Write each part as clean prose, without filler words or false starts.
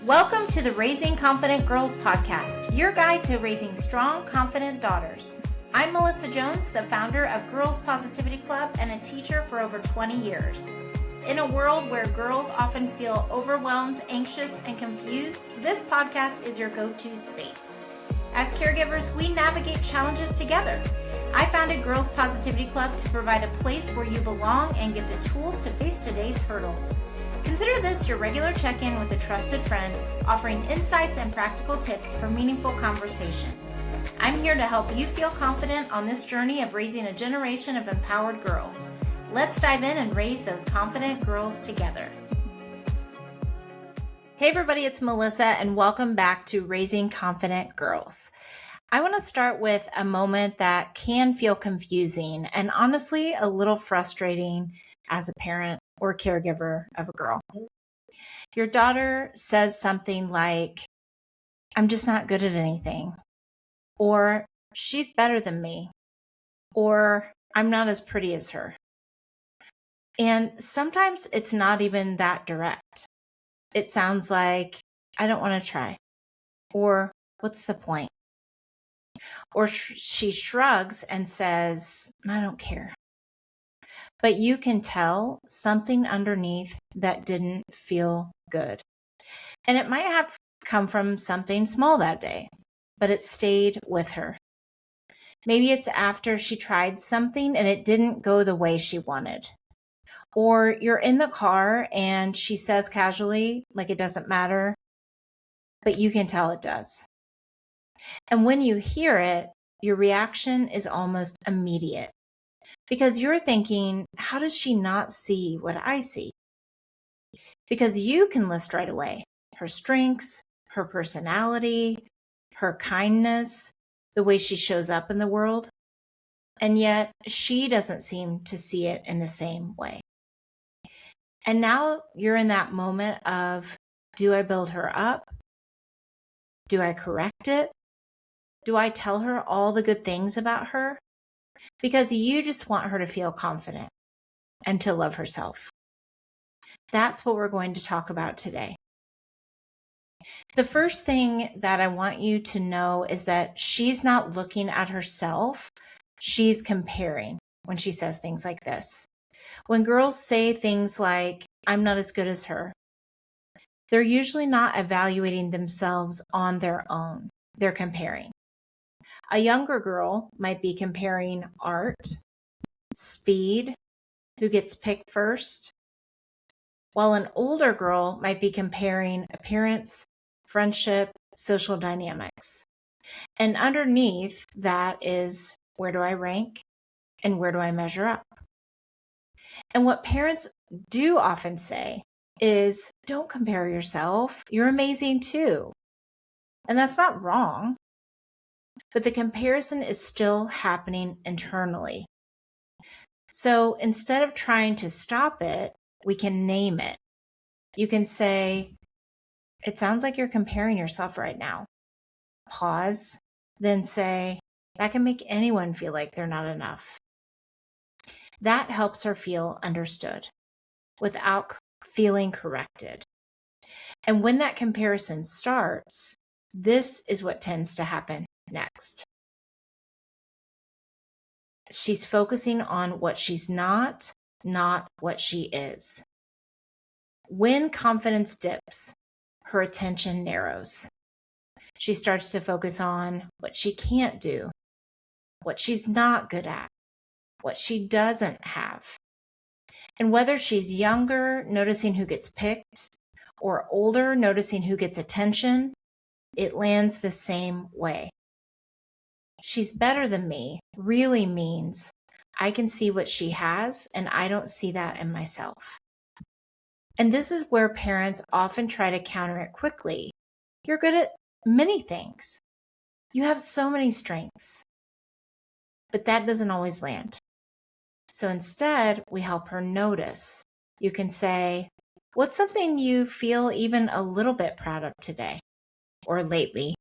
Welcome to the Raising Confident Girls podcast, your guide to raising strong, confident daughters. I'm Melissa Jones, the founder of Girls Positivity Club and a teacher for over 20 years. In a world where girls often feel overwhelmed, anxious, and confused, this podcast is your go-to space. As caregivers, we navigate challenges together. I founded Girls Positivity Club to provide a place where you belong and get the tools to face today's hurdles. Consider this your regular check-in with a trusted friend, offering insights and practical tips for meaningful conversations. I'm here to help you feel confident on this journey of raising a generation of empowered girls. Let's dive in and raise those confident girls together. Hey everybody, it's Melissa and welcome back to Raising Confident Girls. I want to start with a moment that can feel confusing and honestly a little frustrating as a parent or caregiver of a girl. Your daughter says something like, I'm just not good at anything, or she's better than me, or I'm not as pretty as her. And sometimes it's not even that direct. It sounds like, I don't want to try, or what's the point? Or she shrugs and says, I don't care. But you can tell something underneath that didn't feel good. And it might have come from something small that day, but it stayed with her. Maybe it's after she tried something and it didn't go the way she wanted. Or you're in the car and she says casually, like it doesn't matter, but you can tell it does. And when you hear it, your reaction is almost immediate. Because you're thinking, how does she not see what I see? Because you can list right away her strengths, her personality, her kindness, the way she shows up in the world. And yet she doesn't seem to see it in the same way. And now you're in that moment of, do I build her up? Do I correct it? Do I tell her all the good things about her? Because you just want her to feel confident and to love herself. That's what we're going to talk about today. The first thing that I want you to know is that she's not looking at herself. She's comparing when she says things like this. When girls say things like, I'm not as good as her, they're usually not evaluating themselves on their own. They're comparing. A younger girl might be comparing art, speed, who gets picked first, while an older girl might be comparing appearance, friendship, social dynamics. And underneath that is, where do I rank and where do I measure up? And what parents do often say is, don't compare yourself. You're amazing too. And that's not wrong. But the comparison is still happening internally. So instead of trying to stop it, we can name it. You can say, it sounds like you're comparing yourself right now. Pause, then say, that can make anyone feel like they're not enough. That helps her feel understood without feeling corrected. And when that comparison starts, this is what tends to happen next. She's focusing on what she's not what she is. When confidence dips, her attention narrows. She starts to focus on what she can't do, what she's not good at, what she doesn't have. And whether she's younger, noticing who gets picked, or older, noticing who gets attention, it lands the same way. She's better than me really means I can see what she has and I don't see that in myself. And this is where parents often try to counter it quickly. You're good at many things. You have so many strengths. But that doesn't always land. So instead, we help her notice. You can say, what's something you feel even a little bit proud of today or lately?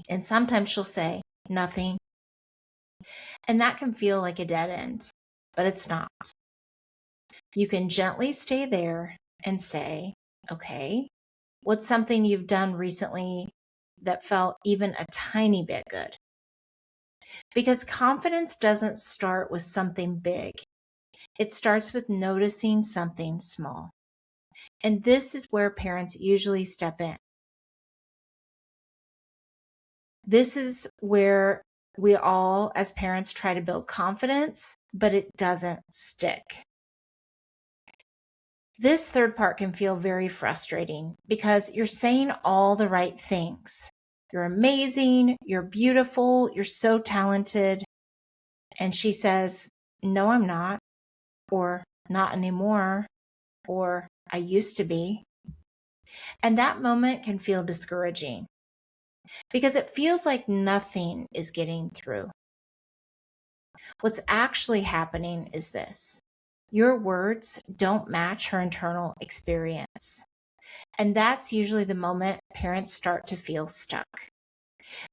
And sometimes she'll say, nothing. And that can feel like a dead end, but it's not. You can gently stay there and say, okay, What's something you've done recently that felt even a tiny bit good? Because confidence doesn't start with something big. It starts with noticing something small. And this is where parents usually step in. This is where we all, as parents, try to build confidence, but it doesn't stick. This third part can feel very frustrating because you're saying all the right things. You're amazing, you're beautiful, you're so talented. And she says, no, I'm not, or not anymore, or I used to be. And that moment can feel discouraging because it feels like nothing is getting through. What's actually happening is this: your words don't match her internal experience. And that's usually the moment parents start to feel stuck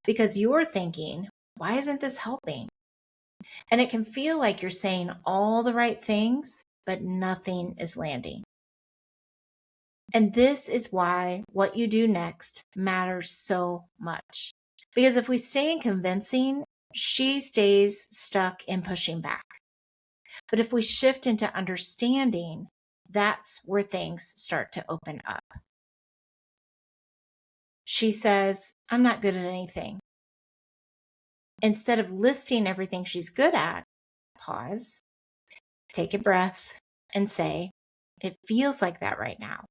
because you're thinking, why isn't this helping? And it can feel like you're saying all the right things, but nothing is landing. And this is why what you do next matters so much. Because if we stay in convincing, she stays stuck in pushing back. But if we shift into understanding, that's where things start to open up. She says, I'm not good at anything. Instead of listing everything she's good at, pause, take a breath, and say, it feels like that right now.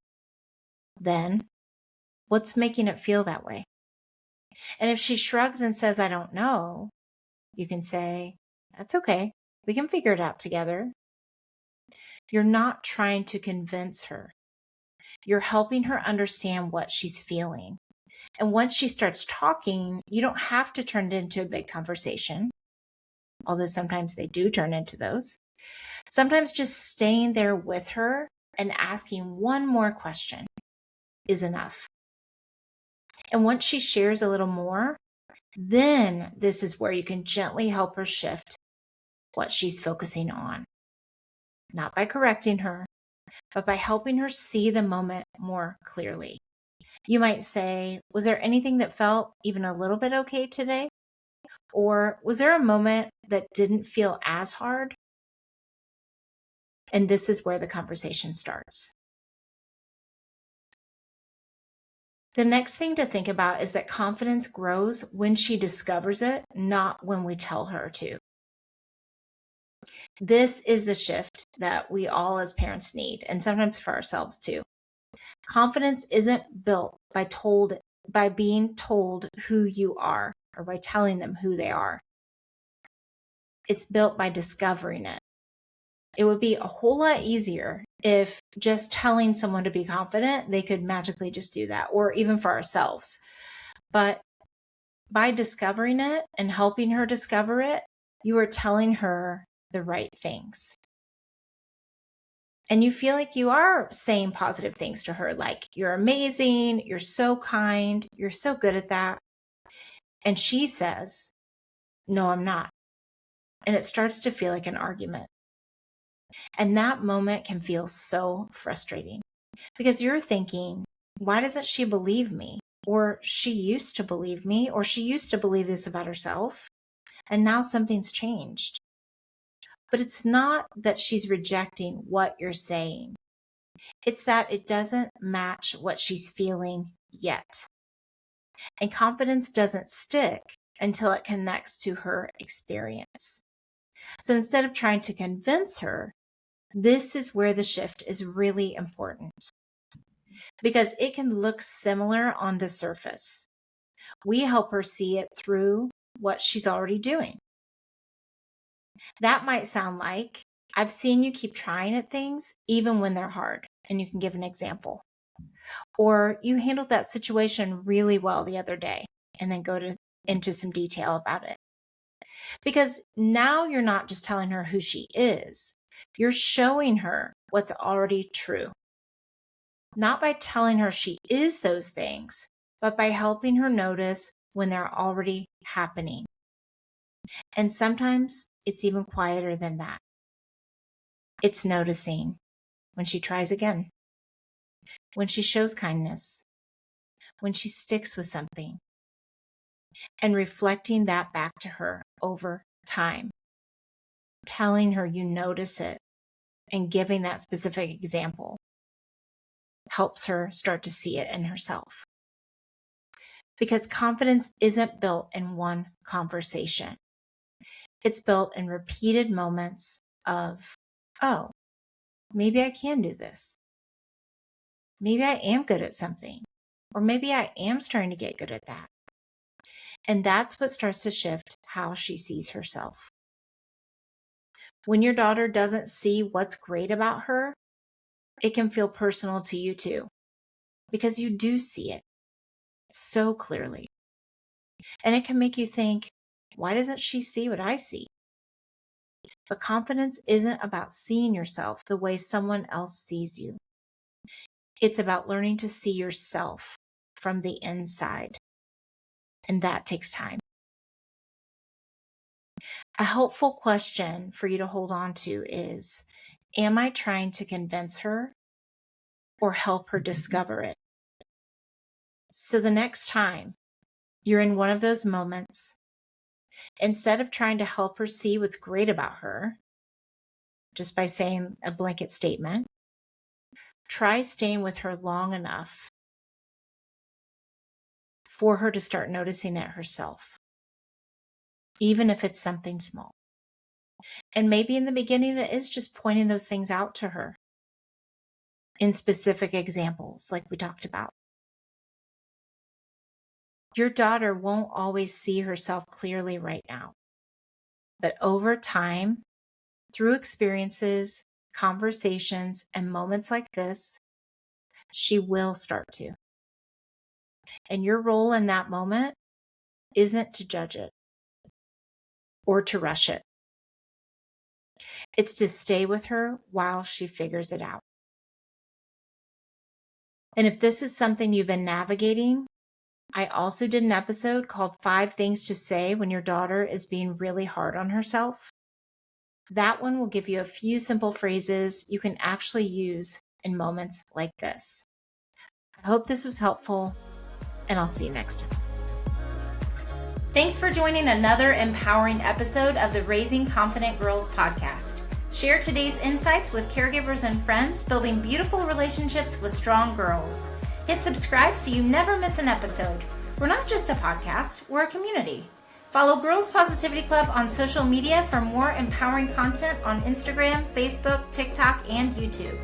Then, what's making it feel that way? And if she shrugs and says, I don't know, you can say, that's okay. We can figure it out together. You're not trying to convince her. You're helping her understand what she's feeling. And once she starts talking, you don't have to turn it into a big conversation, although sometimes they do turn into those. Sometimes just staying there with her and asking one more question is enough. And once she shares a little more, then this is where you can gently help her shift what she's focusing on. Not by correcting her, but by helping her see the moment more clearly. You might say, was there anything that felt even a little bit okay today? Or was there a moment that didn't feel as hard? And this is where the conversation starts. The next thing to think about is that confidence grows when she discovers it, not when we tell her to. This is the shift that we all as parents need, and sometimes for ourselves too. Confidence isn't built by being told who you are or by telling them who they are. It's built by discovering it. It would be a whole lot easier if just telling someone to be confident, they could magically just do that, or even for ourselves. But by discovering it and helping her discover it, you are telling her the right things. And you feel like you are saying positive things to her, like, you're amazing, you're so kind, you're so good at that. And she says, no, I'm not. And it starts to feel like an argument. And that moment can feel so frustrating because you're thinking, why doesn't she believe me? Or she used to believe me, or she used to believe this about herself. And now something's changed. But it's not that she's rejecting what you're saying. It's that it doesn't match what she's feeling yet. And confidence doesn't stick until it connects to her experience. So instead of trying to convince her, this is where the shift is really important because it can look similar on the surface. We help her see it through what she's already doing. That might sound like, I've seen you keep trying at things even when they're hard. And you can give an example. Or you handled that situation really well the other day, and then go into some detail about it. Because now you're not just telling her who she is, you're showing her what's already true. Not by telling her she is those things, but by helping her notice when they're already happening. And sometimes it's even quieter than that. It's noticing when she tries again, when she shows kindness, when she sticks with something and reflecting that back to her over time, telling her you notice it and giving that specific example helps her start to see it in herself. Because confidence isn't built in one conversation. It's built in repeated moments of, oh, maybe I can do this. Maybe I am good at something. Or maybe I am starting to get good at that. And that's what starts to shift how she sees herself. When your daughter doesn't see what's great about her, it can feel personal to you too, because you do see it so clearly. And it can make you think, why doesn't she see what I see? But confidence isn't about seeing yourself the way someone else sees you. It's about learning to see yourself from the inside. And that takes time. A helpful question for you to hold on to is, am I trying to convince her or help her discover it? So the next time you're in one of those moments, instead of trying to help her see what's great about her, just by saying a blanket statement, try staying with her long enough for her to start noticing it herself, even if it's something small. And maybe in the beginning, it is just pointing those things out to her in specific examples, like we talked about. Your daughter won't always see herself clearly right now, but over time, through experiences, conversations, and moments like this, she will start to. And your role in that moment isn't to judge it or to rush it. It's to stay with her while she figures it out. And if this is something you've been navigating, I also did an episode called 5 Things to Say When Your Daughter is Being Really Hard on Herself. That one will give you a few simple phrases you can actually use in moments like this. I hope this was helpful, and I'll see you next time. Thanks for joining another empowering episode of the Raising Confident Girls podcast. Share today's insights with caregivers and friends, building beautiful relationships with strong girls. Hit subscribe so you never miss an episode. We're not just a podcast, we're a community. Follow Girls Positivity Club on social media for more empowering content on Instagram, Facebook, TikTok, and YouTube.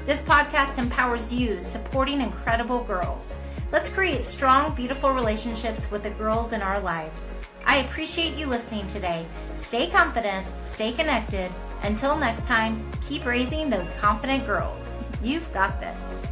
This podcast empowers you, supporting incredible girls. Let's create strong, beautiful relationships with the girls in our lives. I appreciate you listening today. Stay confident, stay connected. Until next time, keep raising those confident girls. You've got this.